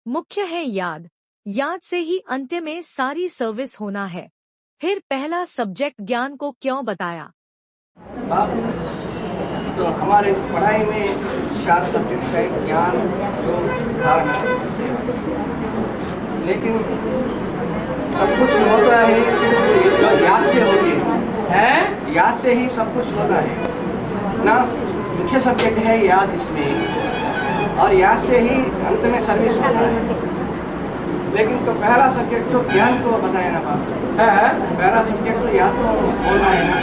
मुख्य है याद। याद से ही अंत्य में सारी सर्विस होना है। फिर पहला सब्जेक्ट ज्ञान को क्यों बताया? तो हमारे पढ़ाई में 4 सब्जेक्ट है, ज्ञान, योग, धारणा, लेकिन सब कुछ होता है सिर्फ जो याद से होती है, याद से ही सब कुछ होता है ना। मुख्य सब्जेक्ट है याद इसमें, और याद से ही अंत में सर्विस होता है। लेकिन तो पहला सब्जेक्ट तो ज्ञान को बताया ना बाप, पहला सब्जेक्ट तो याद तो बोलना है ना।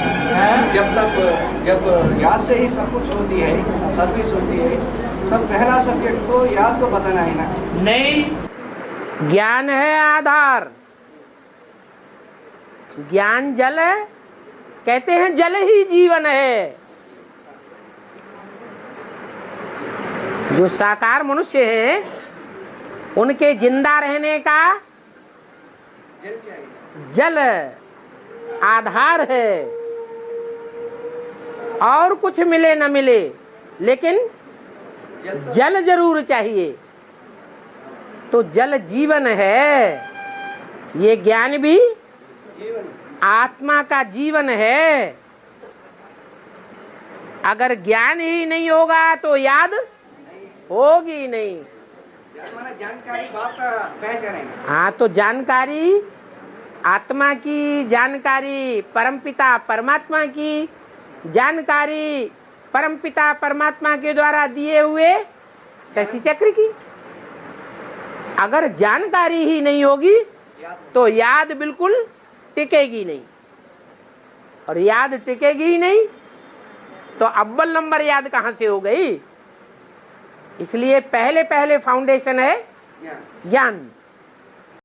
जब याद से ही सब कुछ होती है, सर्विस होती है, तब पहला सब्जेक्ट तो याद को बताना है ना। नहीं, ज्ञान है आधार। ज्ञान जल है, कहते हैं जल ही जीवन है। जो साकार मनुष्य है उनके जिंदा रहने का जल आधार है। और कुछ मिले न मिले, लेकिन जल जरूर चाहिए। तो जल जीवन है। ये ज्ञान भी आत्मा का जीवन है। अगर ज्ञान ही नहीं होगा तो याद होगी नहीं। जानकारी बात पहचाने। हाँ, तो जानकारी, आत्मा की जानकारी, परमपिता परमात्मा की जानकारी, परमपिता परमात्मा के द्वारा दिए हुए सृष्टि चक्र की। अगर जानकारी ही नहीं होगी तो याद बिल्कुल टिकेगी नहीं, और याद टिकेगी ही नहीं तो अव्वल नंबर याद कहाँ से हो गई। इसलिए पहले फाउंडेशन है ज्ञान।